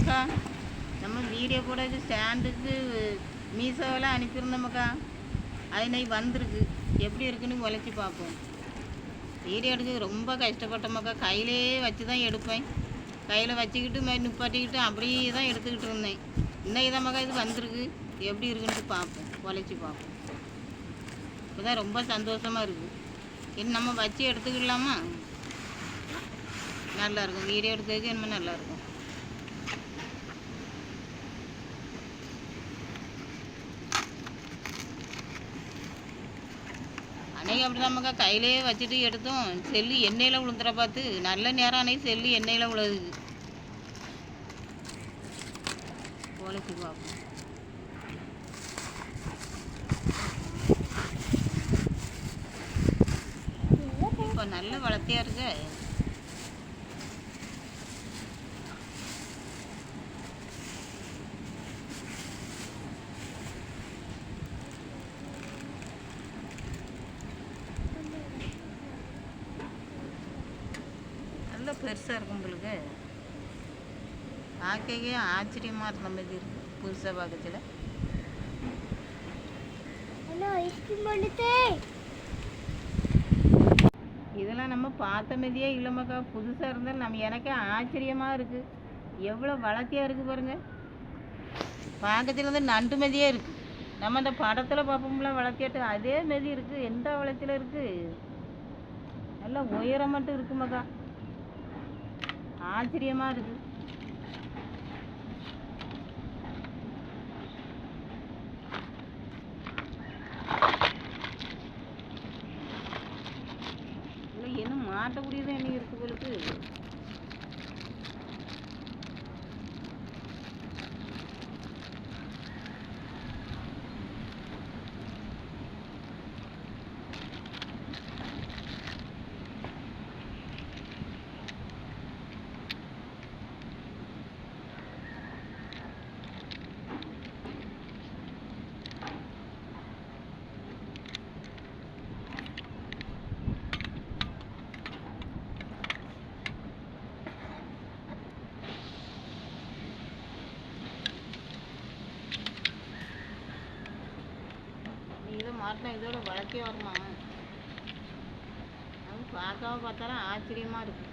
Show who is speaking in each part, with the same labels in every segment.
Speaker 1: மக்கா, நம்ம வீடியோ போட ஸ்டாண்டுக்கு மீஷோவில் அனுப்பியிருந்தோம்க்கா. அது இன்னைக்கு வந்திருக்கு. எப்படி இருக்குன்னு உழைச்சி பார்ப்போம். வீடியோ எடுக்க ரொம்ப கஷ்டப்பட்டோம்க்கா. கையிலே வச்சு தான் எடுப்பேன். கையில் வச்சுக்கிட்டு நிப்பாட்டிக்கிட்டு அப்படியே தான் எடுத்துக்கிட்டு இருந்தேன். இன்னைக்கு தான் மக்கா இது வந்திருக்கு. எப்படி இருக்குன்ட்டு பார்ப்போம், உழைச்சி பார்ப்போம். இப்போ தான் ரொம்ப சந்தோஷமாக இருக்குது. இன்னும் நம்ம வச்சு எடுத்துக்கிடலாமா? நல்லாயிருக்கும். வீடியோ எடுக்கிறதுக்கு இன்னும் நல்லாயிருக்கும். அன்னைக்கு அப்படி தான் மக்கா கையிலே வச்சுட்டு எடுத்தோம். செல்லு எண்ணெயில் விழுந்துற பார்த்து நல்ல நேரம் அன்னைக்கு செல்லு எண்ணெயில் விழுது. உழைச்சி பார்ப்போம். இப்போ நல்ல வளர்த்தியாக இருக்கு. நல்ல பெருசாக இருக்கும் உங்களுக்கு. பார்க்கவே ஆச்சரியமாக இருந்த மாதிரி இருக்கு புதுசாக பார்க்கறதுல. இதெல்லாம் நம்ம பார்த்த மாதிரியே இல்லைம்மாக்கா. புதுசாக இருந்தாலும் நம்ம எனக்கே ஆச்சரியமாக இருக்குது. எவ்வளோ வளர்த்தியாக இருக்குது பாருங்கள். பார்க்கறதுல வந்து நண்டு மாதிரியே இருக்குது. நம்ம அந்த படத்தில் பார்ப்போம்ல வளர்த்தியாட்டு அதே மாரி இருக்குது. எந்த வளர்ச்சியில் இருக்குது. நல்லா உயரம் மட்டும் இருக்குமாக்கா. ஆச்சரியமாக இருக்குது. இல்லை என்ன மாட்டக்கூடியதான் என்ன இருக்குது உங்களுக்கு. இதை மாட்டினா இதோட வளர்க்கே வருமா? நம்ம பார்க்காம பார்த்தாலும் ஆச்சரியமாக இருக்குது.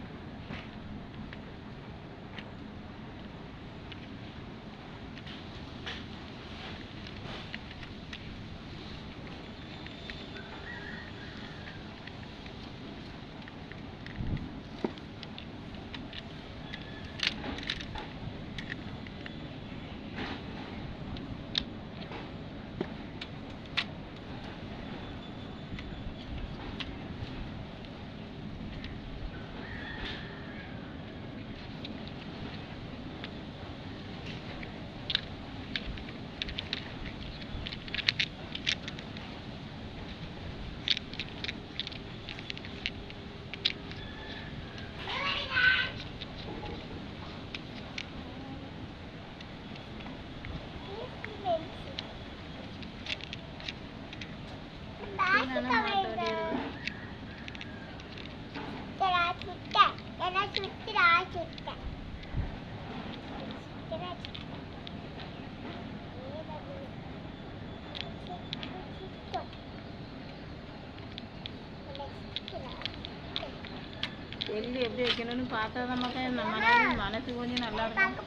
Speaker 1: செல்லு எப்படி வைக்கணும்னு பார்த்தா தான் மக்கா நம்ம மனசு கொஞ்சம் நல்லா இருக்கும்.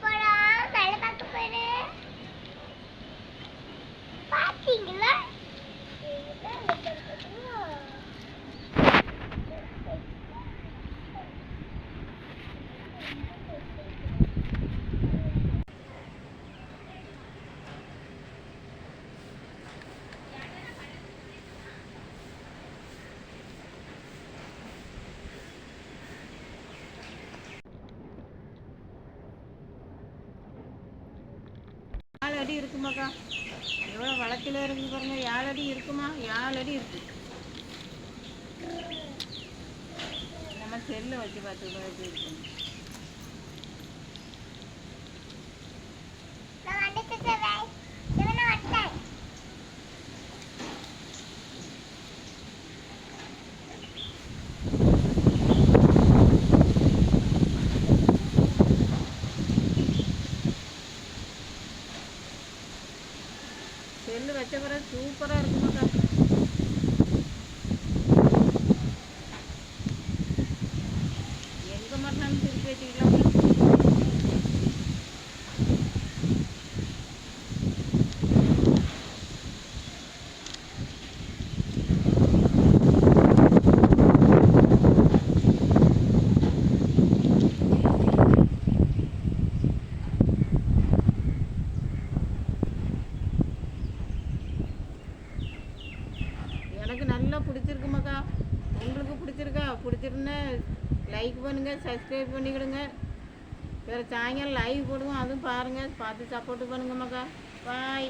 Speaker 1: அடி இருக்குமாக்கா. எவ்வளோ வளர்ச்சியில் இருக்குது பாருங்க. 7 அடி இருக்குமா? 7 அடி இருக்கு. நம்ம செல்லை வச்சு பார்த்து இருக்கும். ஸ்டாண்டு வச்ச பிறகு சூப்பராக இருக்குமாக்கா. எங்கே மாட்டாலும் திருப்பி வச்சுக்கலாம். எனக்கு நல்லா பிடிச்சிருக்குமாக்கா. உங்களுக்கு பிடிச்சிருக்கா? பிடிச்சிருந்தா லைக் பண்ணுங்கள், சப்ஸ்கிரைப் பண்ணிக்கிடுங்க. வேறு சாயங்காலம் லைவ் போடுவோம், அதுவும் பாருங்கள், பார்த்து சப்போர்ட்டு பண்ணுங்கம்மாக்கா. பாய்.